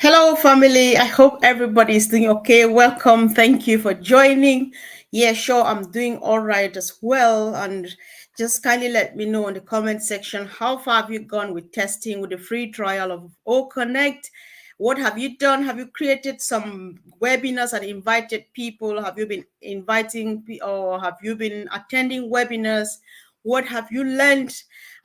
Hello, family. I hope everybody is doing okay. Welcome. Thank you for joining. Yeah, sure. I'm doing all right as well. And just kindly let me know in the comment section how far have you gone with testing with the free trial of O Connect? What have you done? Have you created some webinars and invited people? Have you been inviting or have you been attending webinars? What have you learned?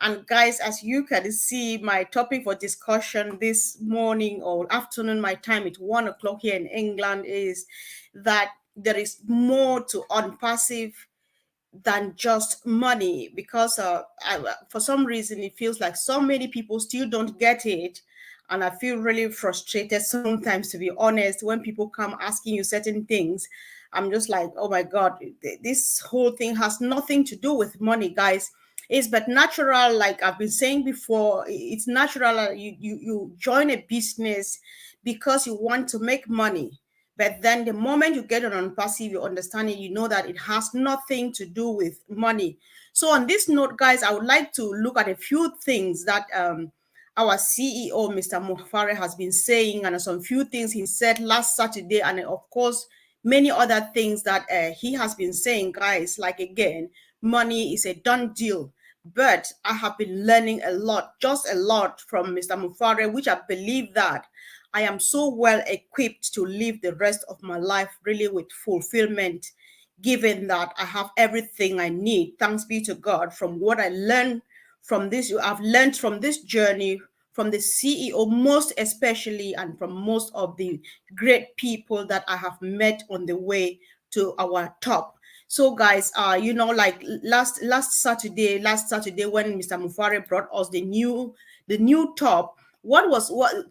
And guys, as you can see, my topic for discussion this morning or afternoon, my time, it's 1 o'clock here in England, is that there is more to Onpassive than just money, because for some reason it feels like so many people still don't get it. And I feel really frustrated sometimes, to be honest, when people come asking you certain things. I'm just like, oh my God, this whole thing has nothing to do with money, guys. It's but natural, like I've been saying before, it's natural. You join a business because you want to make money, but then the moment you get on passive, you understand it, you know that it has nothing to do with money. So on this note, guys, I would like to look at a few things that our CEO, Mr. Mufareh, has been saying, and some few things he said last Saturday, and of course, many other things that he has been saying, guys. Like, again, money is a done deal. But I have been learning a lot, just a lot, from Mr. Mufareh, which I believe that I am so well equipped to live the rest of my life really with fulfillment, given that I have everything I need. Thanks be to God. From what I learned from this, I've learned from this journey, from the CEO most especially, and from most of the great people that I have met on the way to our top. So guys, like last Saturday when Mr. Mufareh brought us the new top,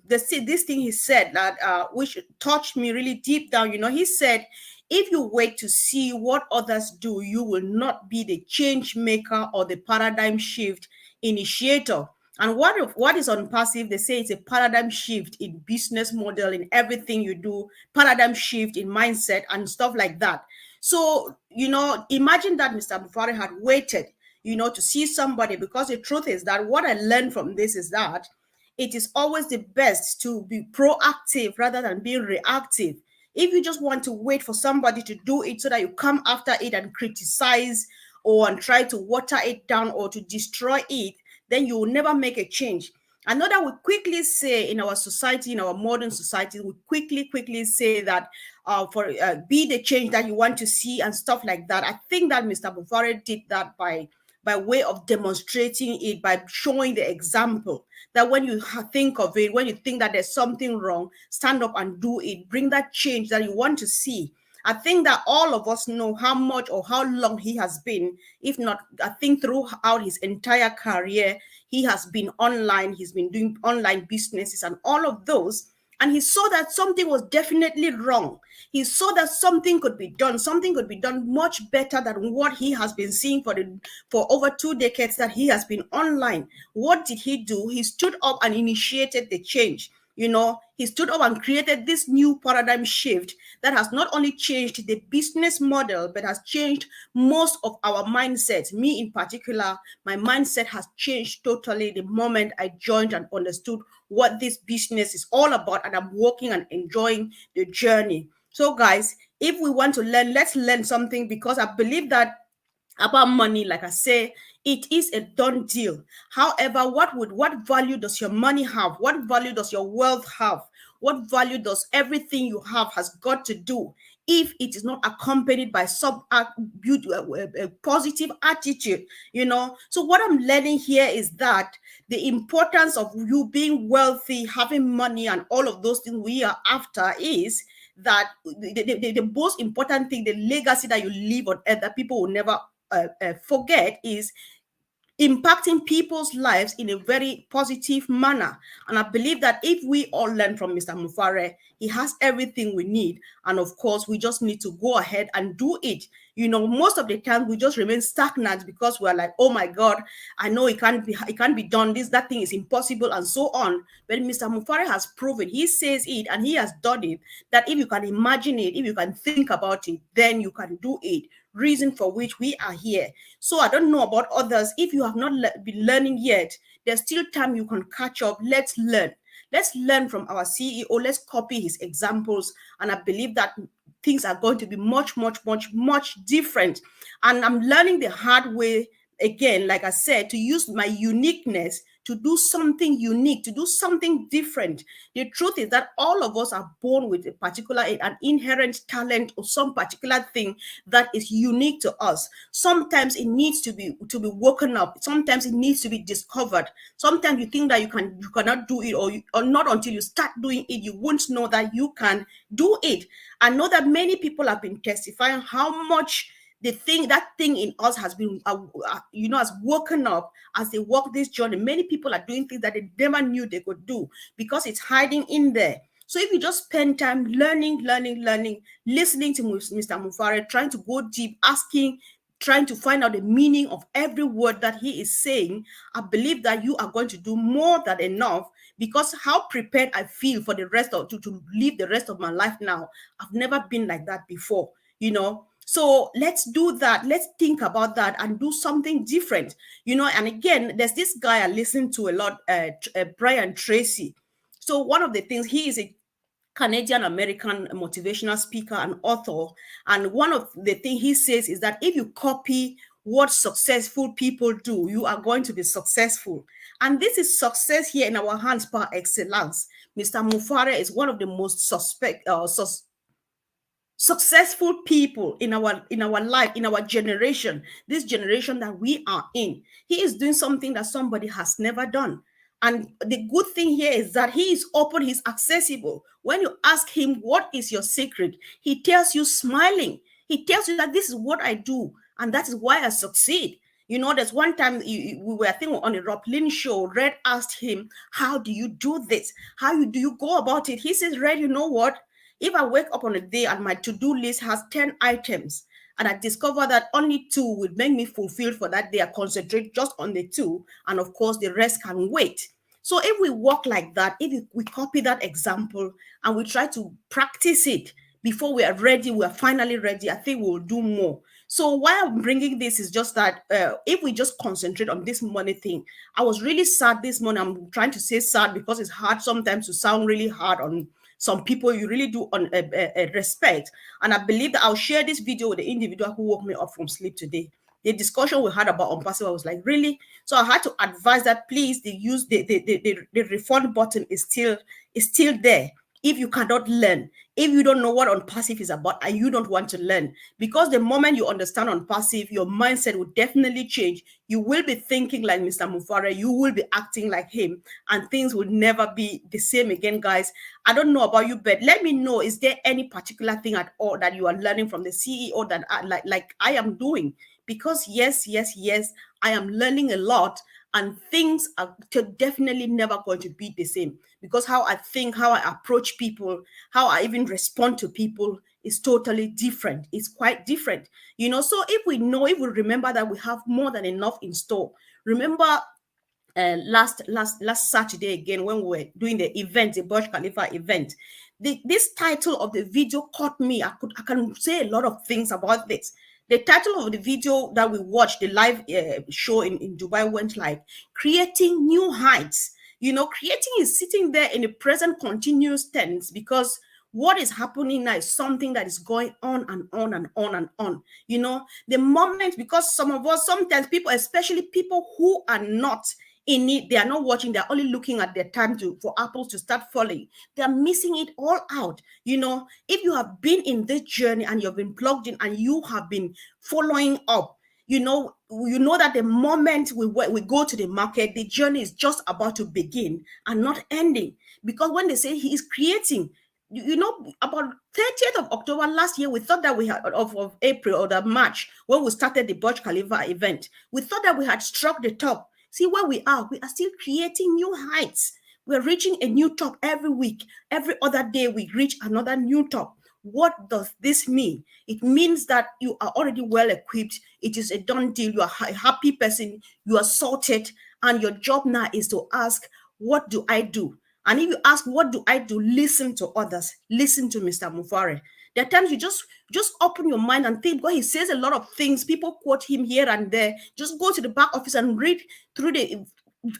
this thing he said that which touched me really deep down. He said, if you wait to see what others do, you will not be the change maker or the paradigm shift initiator. And what is on passive? They say it's a paradigm shift in business model, in everything you do, paradigm shift in mindset and stuff like that. So, imagine that Mr. Mufareh had waited, to see somebody, because the truth is that what I learned from this is that it is always the best to be proactive rather than being reactive. If you just want to wait for somebody to do it so that you come after it and criticize or and try to water it down or to destroy it, then you will never make a change. Another, we quickly say in our society, in our modern society, we quickly say that for be the change that you want to see and stuff like that. I think that Mr. Mufareh did that by way of demonstrating it, by showing the example that when you think of it, when you think that there's something wrong, stand up and do it, bring that change that you want to see. I think that all of us know how much or how long he has been, if not, I think throughout his entire career, he has been online, he's been doing online businesses and all of those. And he saw that something was definitely wrong. He saw that something could be done much better than what he has been seeing for over 2 decades that he has been online. What did he do? He stood up and initiated the change. He stood up and created this new paradigm shift that has not only changed the business model, but has changed most of our mindsets. Me in particular, my mindset has changed totally the moment I joined and understood what this business is all about, and I'm working and enjoying the journey. So guys, if we want to learn, let's learn something, because I believe that about money, like I say, it is a done deal. However, what value does your money have? What value does your wealth have? What value does everything you have has got to do if it is not accompanied by some positive attitude? So what I'm learning here is that the importance of you being wealthy, having money, and all of those things we are after is that the most important thing, the legacy that you leave on earth that people will never forget, is impacting people's lives in a very positive manner. And I believe that if we all learn from Mr. Mufareh, he has everything we need. And of course, we just need to go ahead and do it. Most of the time we just remain stagnant because we're like, oh my God, I know it can't be done. That thing is impossible, and so on. But Mr. Mufareh has proven, he says it and he has done it, that if you can imagine it, if you can think about it, then you can do it. Reason for which we are here. So I don't know about others. If you have not been learning yet, there's still time you can catch up. Let's learn. Let's learn from our CEO. Let's copy his examples. And I believe that things are going to be much, much, much, much different. And I'm learning the hard way, again, like I said, to use my uniqueness to do something unique, to do something different. The truth is that all of us are born with a particular, an inherent talent or some particular thing that is unique to us. Sometimes it needs to be woken up. Sometimes it needs to be discovered. Sometimes you think that you cannot do it, or not until you start doing it, you won't know that you can do it. I know that many people have been testifying how much that thing in us has been, has woken up as they walk this journey. Many people are doing things that they never knew they could do because it's hiding in there. So if you just spend time learning, listening to Mr. Mufareh, trying to go deep, asking, trying to find out the meaning of every word that he is saying, I believe that you are going to do more than enough, because how prepared I feel for the rest of to live the rest of my life now. I've never been like that before, So let's do that. Let's think about that and do something different, And again, there's this guy I listen to a lot, Brian Tracy. So one of the things, he is a Canadian American motivational speaker and author. And one of the things he says is that if you copy what successful people do, you are going to be successful. And this is success here in our hands par excellence. Mr. Mufareh is one of the most successful people in our life, in our generation, this generation that we are in. He is doing something that somebody has never done. And the good thing here is that he is open, he's accessible. When you ask him, what is your secret? He tells you smiling. He tells you that this is what I do, and that is why I succeed. There's one time we were, I think, on a Rob Lynn show. Red asked him, how do you do this? Do you go about it? He says, Red, you know what? If I wake up on a day and my to-do list has 10 items, and I discover that only 2 would make me fulfilled for that day, I concentrate just on the 2, and of course the rest can wait. So if we work like that, if we copy that example and we try to practice it before we are ready, we are finally ready, I think we'll do more. So why I'm bringing this is just that if we just concentrate on this money thing, I was really sad this morning. I'm trying to say sad because it's hard sometimes to sound really hard on some people you really do on respect. And I believe that I'll share this video with the individual who woke me up from sleep today. The discussion we had about Onpassive, I was like, really? So I had to advise that please, the refund button is still there. If you cannot learn, if you don't know what Onpassive is about and you don't want to learn, because the moment you understand Onpassive, your mindset will definitely change. You will be thinking like Mr. Mufareh, you will be acting like him, and things will never be the same again, guys. I don't know about you, but let me know, is there any particular thing at all that you are learning from the CEO that like I am doing? Because yes, I am learning a lot, and things are definitely never going to be the same, because how I think, how I approach people, how I even respond to people is totally different. It's quite different, So if we remember that we have more than enough in store. Remember last Saturday again, when we were doing the event, the Burj Khalifa event, this title of the video caught me. I can say a lot of things about this. The title of the video that we watched, the live show in Dubai, went like, creating new heights. Creating is sitting there in the present continuous tense, because what is happening now is something that is going on and on and on and on. The moment, because some of us, sometimes people, especially people who are not in it, they are not watching, they're only looking at their time for apples to start falling. They're missing it all out. If you have been in this journey and you've been plugged in and you have been following up, you know that the moment we go to the market, the journey is just about to begin and not ending. Because when they say he is creating, about 30th of October last year, we thought that we had, of April or the March, when we started the Burj Khalifa event, we thought that we had struck the top. See where we are still creating new heights. We're reaching a new top every week. Every other day we reach another new top. What does this mean? It means that you are already well equipped. It is a done deal. You are a happy person. You are sorted. And your job now is to ask, what do I do? And if you ask, what do I do? Listen to others. Listen to Mr. Mufareh. There are times you just open your mind and think, well, he says a lot of things. People quote him here and there. Just go to the back office and read through the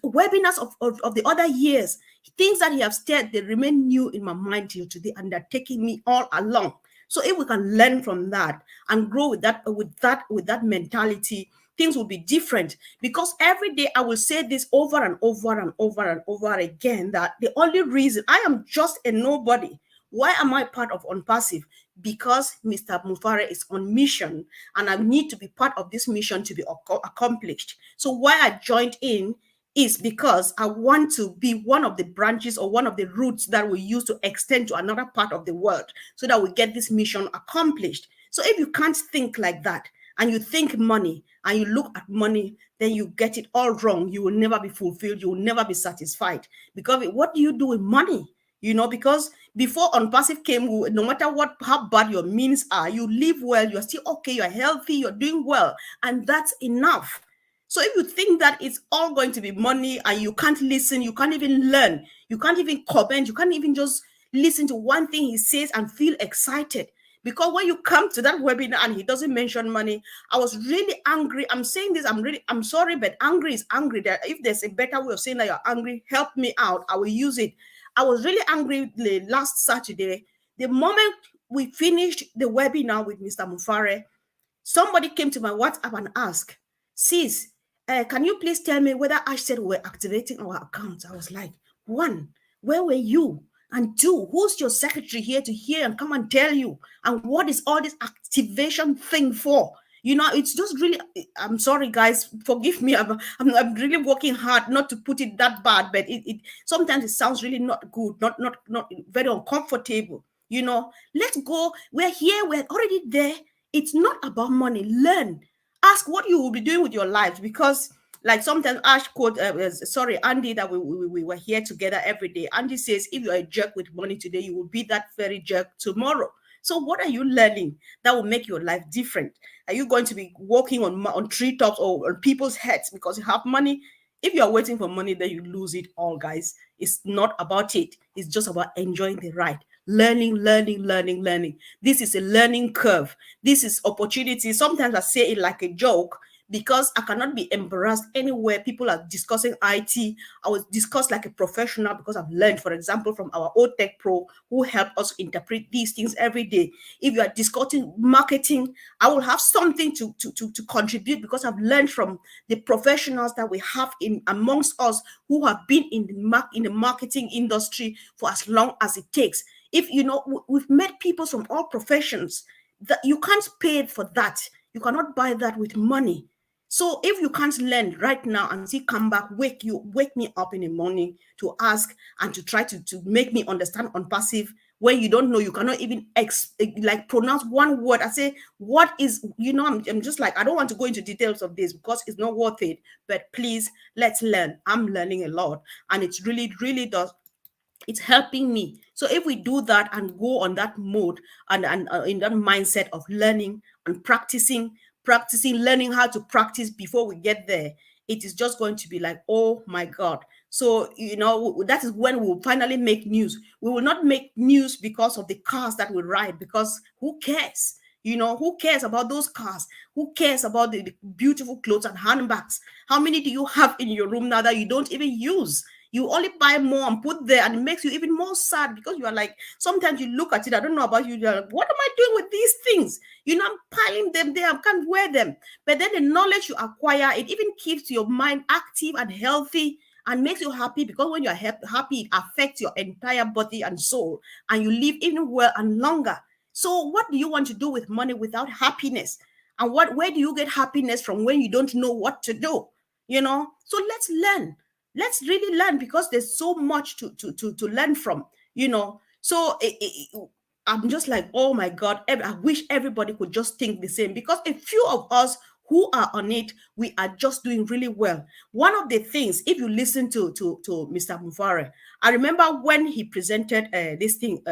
webinars of the other years, things that he have said, they remain new in my mind till today, and they're taking me all along. So if we can learn from that and grow with that mentality, things will be different. Because every day I will say this over and over and over and over again, that the only reason I am just a nobody. Why am I part of Onpassive? Because Mr. Mufareh is on mission, and I need to be part of this mission to be accomplished. So why I joined in is because I want to be one of the branches or one of the routes that we use to extend to another part of the world, so that we get this mission accomplished. So if you can't think like that, and you think money, and you look at money, then you get it all wrong. You will never be fulfilled. You will never be satisfied. Because what do you do with money? Because before Onpassive came, no matter how bad your means are, you live well, you're still okay, you're healthy, you're doing well, and that's enough. So if you think that it's all going to be money and you can't listen, you can't even learn, you can't even comment, you can't even just listen to one thing he says and feel excited. Because when you come to that webinar and he doesn't mention money, I was really angry. I'm saying this, I'm sorry, but angry is angry. If there's a better way of saying that you're angry, help me out. I will use it. I was really angry last Saturday. The moment we finished the webinar with Mr. Mufareh, somebody came to my WhatsApp and asked, sis, can you please tell me whether Ash said we're activating our accounts? I was like, one, where were you? And two, who's your secretary here to hear and come and tell you? And what is all this activation thing for? It's just really, I'm sorry, guys, forgive me. I'm really working hard not to put it that bad, but it sometimes it sounds really not good, not very uncomfortable. Let's go. We're here. We're already there. It's not about money. Learn. Ask what you will be doing with your lives, because like sometimes Ash quote, Andy, that we were here together every day. Andy says, if you're a jerk with money today, you will be that very jerk tomorrow. So what are you learning that will make your life different? Are you going to be walking on treetops or on people's heads because you have money? If you are waiting for money, then you lose it all, guys. It's not about it. It's just about enjoying the ride. Learning. This is a learning curve. This is opportunity. Sometimes I say it like a joke, because I cannot be embarrassed anywhere people are discussing IT. I will discuss like a professional, because I've learned, for example, from our old tech pro who help us interpret these things every day. If you are discussing marketing, I will have something to contribute, because I've learned from the professionals that we have in amongst us who have been in the marketing industry for as long as it takes. If we've met people from all professions, that you can't pay for that. You cannot buy that with money. So if you can't learn right now and see come back, wake me up in the morning to ask and to try to make me understand Onpassive, when you don't know, you cannot even pronounce one word. I say, what is, I'm just like, I don't want to go into details of this because it's not worth it, but please, let's learn. I'm learning a lot, and it's really, really does. It's helping me. So if we do that and go on that mode and in that mindset of learning and practicing, learning how to practice before we get there, it is just going to be like, oh my God. So, that is when we'll finally make news. We will not make news because of the cars that we ride, because who cares? Who cares about those cars? Who cares about the beautiful clothes and handbags? How many do you have in your room now that you don't even use? You only buy more and put there, and it makes you even more sad, because you are like, sometimes you look at it, I don't know about you, you're like, what am I doing with these things? I'm piling them there, I can't wear them. But then the knowledge you acquire, it even keeps your mind active and healthy and makes you happy, because when you're happy, it affects your entire body and soul, and you live even well and longer. So what do you want to do with money without happiness? And where do you get happiness from when you don't know what to do? So let's learn. Let's really learn, because there's so much to learn from. So I'm just like, oh my God, I wish everybody could just think the same, because a few of us who are on it, we are just doing really well. One of the things, if you listen to Mr. Mufareh, I remember when he presented this thing,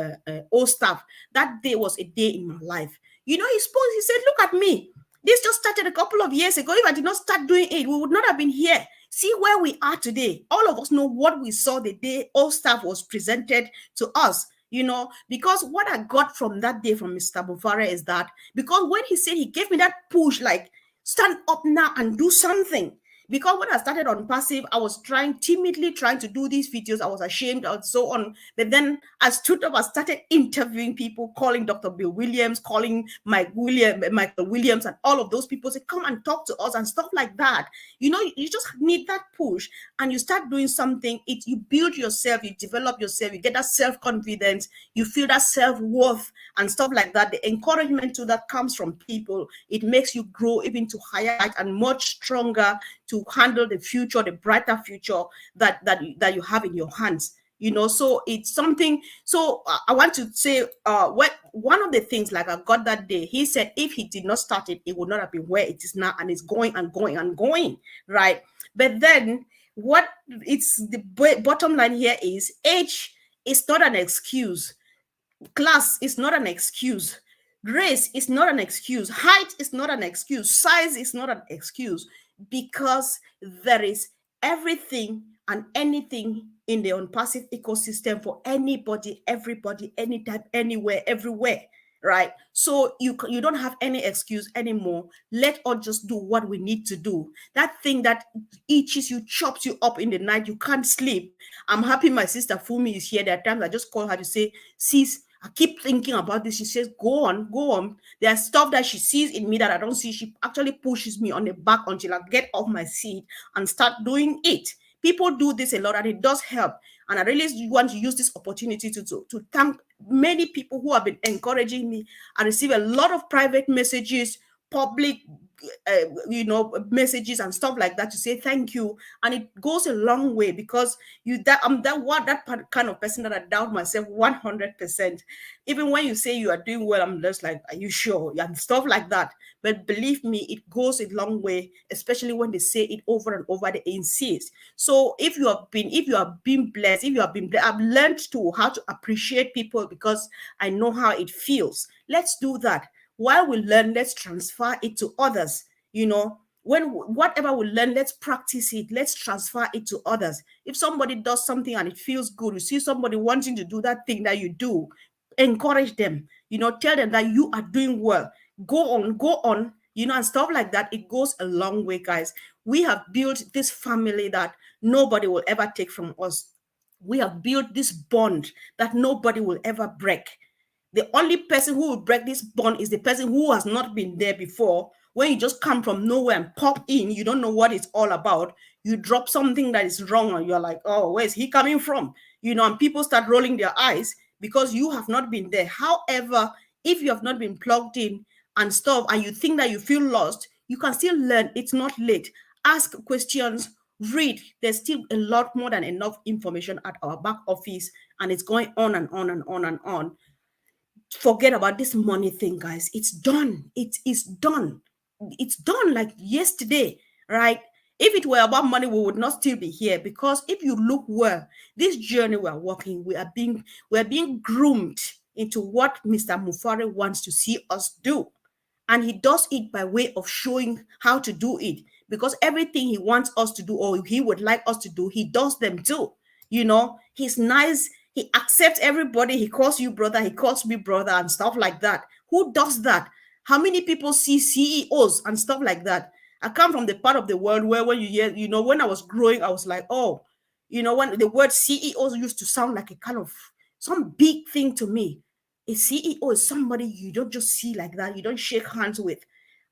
all staff, that day was a day in my life. He said, look at me. This just started a couple of years ago. If I did not start doing it, we would not have been here. See where we are today. All of us know what we saw the day all staff was presented to us, because what I got from that day from Mr. Mufareh is that, because when he said, he gave me that push, like, stand up now and do something. Because when I started Onpassive, I was timidly trying to do these videos. I was ashamed and so on. But then I stood up, I started interviewing people, calling Dr. Bill Williams, calling Michael Williams, and all of those people say, come and talk to us and stuff like that. You know, you just need that push, and you start doing something. You build yourself, you develop yourself, you get that self-confidence, you feel that self-worth and stuff like that. The encouragement to that comes from people. It makes you grow even to higher height and much stronger to handle the future, the brighter future that you have in your hands. You know, so it's something. So I want to say, what one of the things like I got that day, he said if he did not start it, it would not have been where it is now, and it's going and going and going, right? But then what it's the bottom line here is age is not an excuse. Class is not an excuse. Race is not an excuse. Height is not an excuse. Size is not an excuse, because there is everything and anything in the Onpassive ecosystem for anybody, everybody, anytime, anywhere, everywhere, right? So you don't have any excuse anymore. Let us just do what we need to do. That thing that itches you, chops you up in the night, you can't sleep. I'm happy my sister Fumi is here. There are times I just call her to say, sis, I keep thinking about this. She says, go on, go on. There's stuff that she sees in me that I don't see. She actually pushes me on the back until I get off my seat and start doing it. People do this a lot, and it does help. And I really want to use this opportunity to thank many people who have been encouraging me. I receive a lot of private messages, public messages and stuff like that to say thank you, and it goes a long way, because I'm that kind of person that I doubt myself 100%. Even when you say you are doing well, I'm just like, are you sure? And stuff like that. But believe me, it goes a long way, especially when they say it over and over, they insist. So if you have been blessed, I've learned to how to appreciate people, because I know how it feels. Let's do that. While we learn, let's transfer it to others. You know, when whatever we learn, let's practice it. Let's transfer it to others. If somebody does something and it feels good, you see somebody wanting to do that thing that you do, encourage them. You know, tell them that you are doing well. Go on. You know, and stuff like that. It goes a long way, guys. We have built this family that nobody will ever take from us. We have built this bond that nobody will ever break. The only person who will break this bond is the person who has not been there before. When you just come from nowhere and pop in, you don't know what it's all about. You drop something that is wrong, and you're like, oh, where's he coming from? You know, and people start rolling their eyes because you have not been there. However, if you have not been plugged in and stuff, and you think that you feel lost, you can still learn. It's not late. Ask questions, read. There's still a lot more than enough information at our back office, and it's going on and on and on and on. Forget about this money thing, guys. It's done. It is done. It's done like yesterday, right? If it were about money, we would not still be here, because if you look well, this journey we are walking, we are being groomed into what Mr. Mufareh wants to see us do. And he does it by way of showing how to do it, because everything he wants us to do, or he would like us to do, he does them too. You know, he's nice. He accepts everybody. He calls you brother. He calls me brother and stuff like that. Who does that? How many people see CEOs and stuff like that? I come from the part of the world where when you hear, you know, when I was growing, I was like, oh, you know, when the word CEOs used to sound like a kind of some big thing to me. A CEO is somebody you don't just see like that. You don't shake hands with.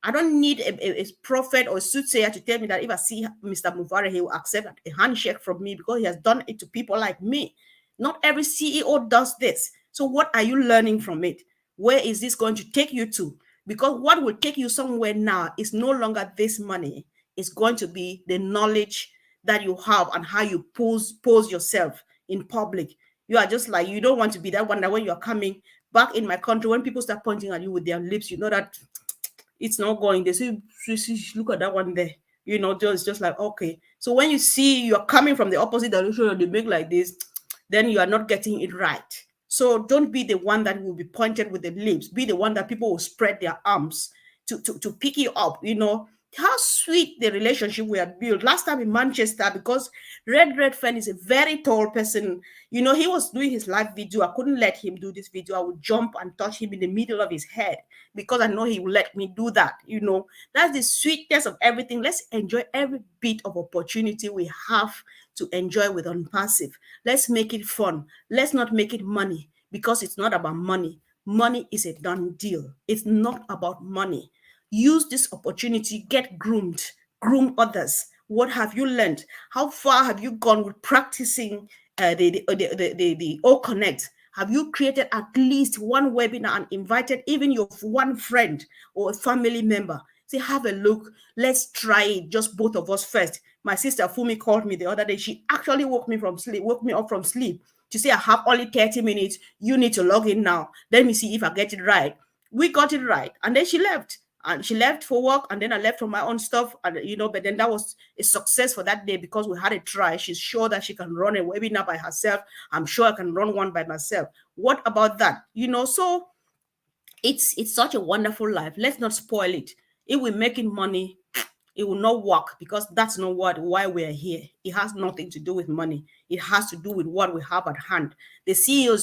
I don't need a prophet or a soothsayer to tell me that if I see Mr. Mufareh, he will accept a handshake from me, because he has done it to people like me. Not every CEO does this. So what are you learning from it? Where is this going to take you to? Because what will take you somewhere now is no longer this money. It's going to be the knowledge that you have and how you pose yourself in public. You are just like, you don't want to be that one that when you're coming back in my country, when people start pointing at you with their lips, you know that it's not going. They say, look at that one there. You know, just like, okay. So when you see you're coming from the opposite direction and they make like this, then you are not getting it right. So don't be the one that will be pointed with the lips. Be the one that people will spread their arms to pick you up, you know. how sweet the relationship we had built last time in Manchester, because Redfern is a very tall person. You know, he was doing his live video. I couldn't let him do this video. I would jump and touch him in the middle of his head because I know he will let me do that. You know, that's the sweetness of everything. Let's enjoy every bit of opportunity we have to enjoy with Onpassive. Let's make it fun. Let's not make it money, because it's not about money. Money is a done deal. It's not about money. Use this opportunity, get groomed, groom others. What have you learned? How far have you gone with practicing the O Connect? Have you created at least one webinar and invited even your one friend or a family member? Say, have a look. Let's try it. Just both of us first. My sister Fumi called me the other day. She actually woke me up from sleep to say, I have only 30 minutes. You need to log in now. Let me see if I get it right. We got it right. And then she left. And she left for work, and then I left for my own stuff. And but then that was a success for that day because we had a try. She's sure that she can run a webinar by herself. I'm sure I can run one by myself. What about that? So it's such a wonderful life. Let's not spoil it. If we're making money, it will not work, because that's not why we're here. It has nothing to do with money. It has to do with what we have at hand. The CEO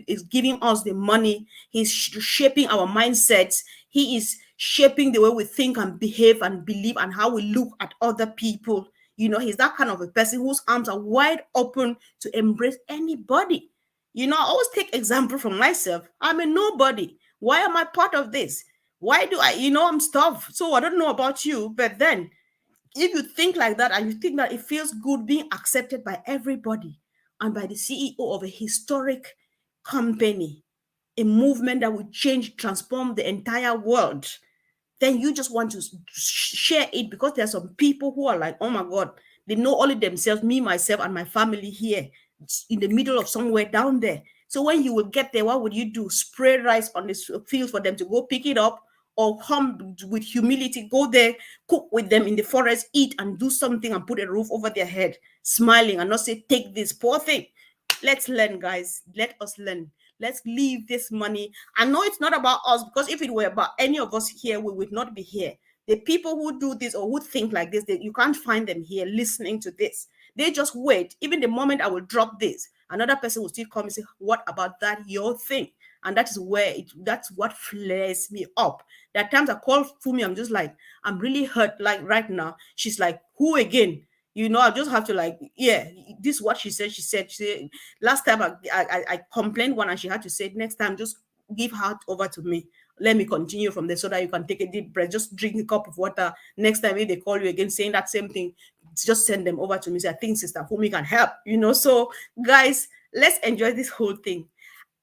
is giving us the money. He's shaping our mindsets. He is shaping the way we think and behave and believe and how we look at other people. He's that kind of a person whose arms are wide open to embrace anybody. I always take example from myself. I'm a nobody. Why am I part of this? Why do I'm stuffed? So I don't know about you, but then if you think like that and you think that it feels good being accepted by everybody and by the CEO of a historic company, a movement that will transform the entire world, then you just want to share it, because there are some people who are like, oh my God, they know only themselves, me, myself, and my family here in the middle of somewhere down there. So when you will get there, what would you do? Spray rice on this field for them to go pick it up, or come with humility, go there, cook with them in the forest, eat and do something and put a roof over their head, smiling, and not say, take this poor thing. Let's learn, guys. Let us learn. Let's leave this money. I know it's not about us, because if it were about any of us here, we would not be here. The people who do this or who think like this, you can't find them here listening to this. They just wait. Even the moment I will drop this, another person will still come and say, what about that, your thing? And that is that's what flares me up. There are times I call Fumi, I'm just like, I'm really hurt, like right now. She's like, who again? I just have to like, yeah, this is what she said. She said last time I complained one, and she had to say, next time, just give her over to me. Let me continue from there so that you can take a deep breath. Just drink a cup of water. Next time if they call you again saying that same thing, just send them over to me. Say, I think Sister Fumi can help. So guys, let's enjoy this whole thing.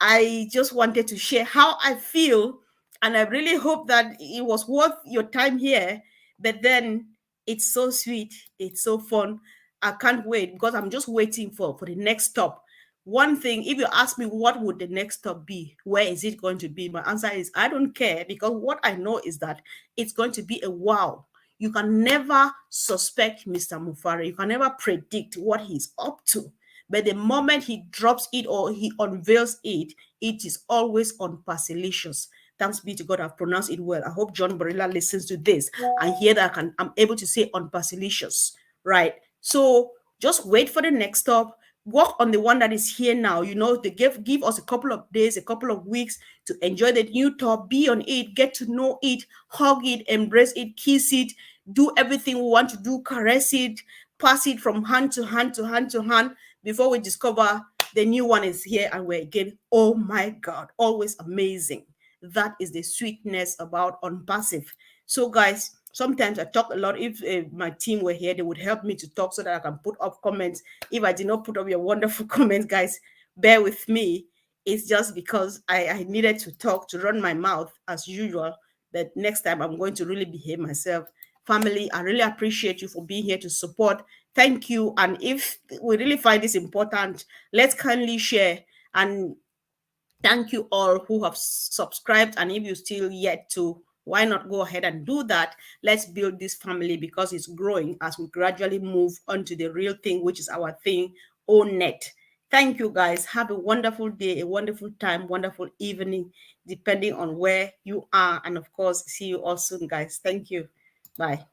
I just wanted to share how I feel, and I really hope that it was worth your time here. But then it's so sweet, it's so fun. I can't wait, because I'm just waiting for the next stop. One thing, if you ask me what would the next stop be, where is it going to be, my answer is I don't care, because what I know is that it's going to be a wow. You can never suspect Mr. Mufareh. You can never predict what he's up to. But the moment he drops it or he unveils it, it is always unparcelicious. Thanks be to God, I've pronounced it well. I hope John Barilla listens to this and hear that I'm able to say unparcelicious, right? So just wait for the next stop. Work on the one that is here now. They give us a couple of days, a couple of weeks to enjoy the new top, be on it, get to know it, hug it, embrace it, kiss it, do everything we want to do, caress it, pass it from hand to hand to hand to hand, before we discover the new one is here and we're again, oh my God, always amazing. That is the sweetness about Onpassive. So guys, sometimes I talk a lot. If my team were here, they would help me to talk so that I can put up comments. If I did not put up your wonderful comments, guys, bear with me. It's just because I needed to talk, to run my mouth as usual. But next time I'm going to really behave myself. Family, I really appreciate you for being here to support. Thank you. And if we really find this important, let's kindly share. And thank you all who have subscribed. And if you still yet to, why not go ahead and do that? Let's build this family, because it's growing as we gradually move on to the real thing, which is our thing, ONET. Thank you, guys. Have a wonderful day, a wonderful time, wonderful evening, depending on where you are. And of course, see you all soon, guys. Thank you. Bye.